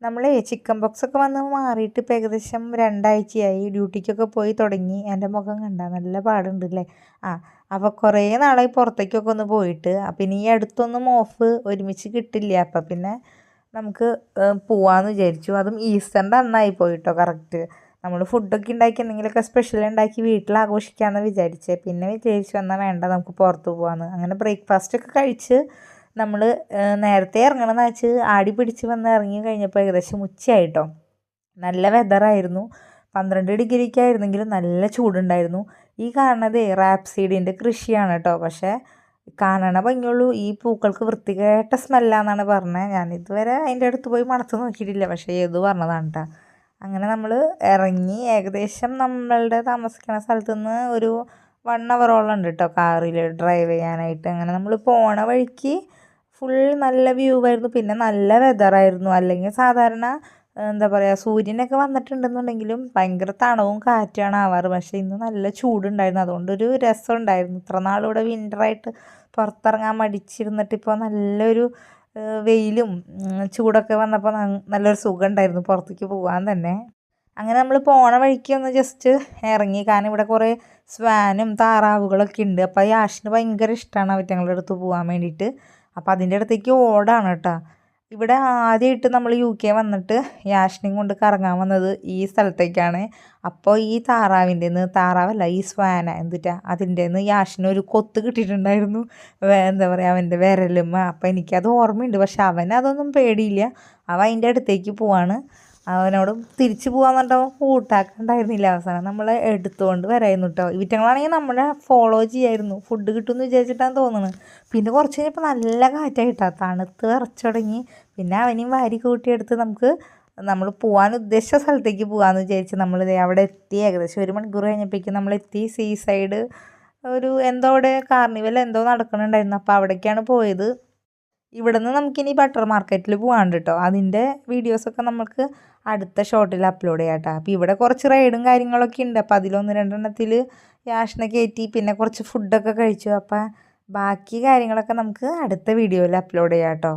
നമ്മളെ ചിക്കൻ ബോക്സൊക്കെ വന്ന് മാറിയിട്ട് ഇപ്പോൾ ഏകദേശം 2 ആഴ്ചയായി. ഡ്യൂട്ടിക്കൊക്കെ പോയി തുടങ്ങി. എൻ്റെ മുഖം കണ്ടാൽ നല്ല പാടുണ്ടല്ലേ. അപ്പോൾ കുറേ നാളായി പുറത്തേക്കൊക്കെ ഒന്ന് പോയിട്ട്. അപ്പം ഇനി ഈ അടുത്തൊന്നും ഓഫ് ഒരുമിച്ച് കിട്ടില്ല. അപ്പം പിന്നെ നമുക്ക് പോവാമെന്ന് വിചാരിച്ചു. അതും ഈസ്റ്ററിൻ്റെ അന്നായി പോയിട്ടോ കറക്റ്റ്. നമ്മൾ ഫുഡൊക്കെ ഉണ്ടാക്കി എന്തെങ്കിലുമൊക്കെ സ്പെഷ്യൽ ഉണ്ടാക്കി വീട്ടിൽ ആഘോഷിക്കാമെന്ന് വിചാരിച്ചേ. പിന്നെ വിചാരിച്ചു എന്നാൽ വേണ്ട നമുക്ക് പുറത്ത് പോകാമെന്ന്. അങ്ങനെ ബ്രേക്ക്ഫാസ്റ്റൊക്കെ കഴിച്ച് നമ്മൾ നേരത്തെ ഇറങ്ങണമെന്ന് വെച്ച് ആടി പിടിച്ച് വന്ന് ഇറങ്ങി കഴിഞ്ഞപ്പോൾ ഏകദേശം ഉച്ചയായിട്ടോ. നല്ല വെതറായിരുന്നു. 12 ഡിഗ്രിക്ക് ആയിരുന്നെങ്കിലും നല്ല ചൂടുണ്ടായിരുന്നു. ഈ കാണുന്നത് റാപ്സീഡിൻ്റെ കൃഷിയാണ് കേട്ടോ. പക്ഷേ കാണണ ഭംഗിയുള്ളൂ. ഈ പൂക്കൾക്ക് വൃത്തികെട്ട സ്മെല്ലാന്നാണ് പറഞ്ഞത്. ഞാനിതുവരെ അതിൻ്റെ അടുത്ത് പോയി മണത്ത് നോക്കിയിട്ടില്ല. പക്ഷേ ഏത് പറഞ്ഞതാണ് കേട്ടോ. അങ്ങനെ നമ്മൾ ഇറങ്ങി. ഏകദേശം നമ്മളുടെ താമസിക്കുന്ന സ്ഥലത്ത് നിന്ന് ഒരു 1 അവറോളം ഉണ്ട് കേട്ടോ കാറിൽ ഡ്രൈവ് ചെയ്യാനായിട്ട്. അങ്ങനെ നമ്മൾ പോണ വഴിക്ക് ഫുൾ നല്ല വ്യൂ ആയിരുന്നു. പിന്നെ നല്ല വെതറായിരുന്നു. അല്ലെങ്കിൽ സാധാരണ എന്താ പറയുക സൂര്യനൊക്കെ വന്നിട്ടുണ്ടെന്നുണ്ടെങ്കിലും ഭയങ്കര തണവും കാറ്റാണ് ആവാറ്. പക്ഷേ ഇന്ന് നല്ല ചൂടുണ്ടായിരുന്നു. അതുകൊണ്ടൊരു രസം ഉണ്ടായിരുന്നു. ഇത്ര നാളിവിടെ വിൻ്ററായിട്ട് പുറത്തിറങ്ങാൻ മടിച്ചിരുന്നിട്ട് ഇപ്പോൾ നല്ലൊരു വെയിലും ചൂടൊക്കെ വന്നപ്പോൾ നല്ലൊരു സുഖം ഉണ്ടായിരുന്നു പുറത്തേക്ക് പോകാൻ തന്നെ. അങ്ങനെ നമ്മൾ പോണ വഴിക്ക് ഒന്ന് ജസ്റ്റ് ഇറങ്ങി. കാരണം ഇവിടെ കുറേ സ്വാനും താറാവുകളൊക്കെ ഉണ്ട്. അപ്പോൾ ഈ ആഷിന് ഭയങ്കര ഇഷ്ടമാണ് അവറ്റങ്ങളുടെ അടുത്ത് പോകാൻ വേണ്ടിയിട്ട്. അപ്പോൾ അതിൻ്റെ അടുത്തേക്ക് ഓടാണ് കേട്ടോ. ഇവിടെ ആദ്യമായിട്ട് നമ്മൾ UK വന്നിട്ട് യാഷിനെയും കൊണ്ട് കറങ്ങാൻ വന്നത് ഈ സ്ഥലത്തേക്കാണ്. അപ്പോൾ ഈ താറാവല്ല ഈ സ്വാന അതിൻ്റെ നിന്ന് യാഷിനൊരു കൊത്ത് കിട്ടിയിട്ടുണ്ടായിരുന്നു. എന്താ പറയുക അവൻ്റെ വിരലും. അപ്പോൾ എനിക്കത് ഓർമ്മയുണ്ട്. പക്ഷെ അവനതൊന്നും പേടിയില്ല. അവൻ അതിൻ്റെ അടുത്തേക്ക് പോവാണ്. അവനോട് തിരിച്ച് പോകാൻ പറഞ്ഞിട്ട് അവൻ കൂട്ടാക്കുന്നുണ്ടായിരുന്നില്ല. അവസാനം നമ്മളെ എടുത്തുകൊണ്ട് വരായിരുന്നു കേട്ടോ. ഇവറ്റങ്ങളാണെങ്കിൽ നമ്മളെ ഫോളോ ചെയ്യായിരുന്നു. ഫുഡ് കിട്ടുമെന്ന് വിചാരിച്ചിട്ടാണ് തോന്നുന്നത്. പിന്നെ കുറച്ച് കഴിഞ്ഞപ്പോൾ നല്ല കാറ്റായിട്ടാ. തണുത്ത് വിറച്ച് തുടങ്ങി. പിന്നെ അവനെയും വാരി കൂട്ടിയെടുത്ത് നമ്മൾ പോകാൻ ഉദ്ദേശിച്ച സ്ഥലത്തേക്ക് പോകാമെന്ന് വിചാരിച്ച് നമ്മൾ അവിടെ എത്തി. ഏകദേശം 1 മണിക്കൂർ കഴിഞ്ഞപ്പോഴേക്കും നമ്മളെത്തി. സീ സൈഡ് എന്തോ അവിടെ കാർണിവൽ എന്തോ നടക്കുന്നുണ്ടായിരുന്നു. അപ്പോൾ അവിടേക്കാണ് പോയത്. ഇവിടെ നിന്ന് നമുക്കിനി ബട്ടർ മാർക്കറ്റിൽ പോകാണ്ട് കേട്ടോ. അതിൻ്റെ വീഡിയോസൊക്കെ നമുക്ക് അടുത്ത ഷോട്ടിൽ അപ്ലോഡ് ചെയ്യാം കേട്ടോ. അപ്പോൾ ഇവിടെ കുറച്ച് റൈഡും കാര്യങ്ങളൊക്കെ ഉണ്ട്. അപ്പോൾ അതിലൊന്ന് രണ്ടെണ്ണത്തിൽ യാഷിനെ കയറ്റി. പിന്നെ കുറച്ച് ഫുഡൊക്കെ കഴിച്ചു. അപ്പോൾ ബാക്കി കാര്യങ്ങളൊക്കെ നമുക്ക് അടുത്ത വീഡിയോയിൽ അപ്ലോഡ് ചെയ്യാം കേട്ടോ.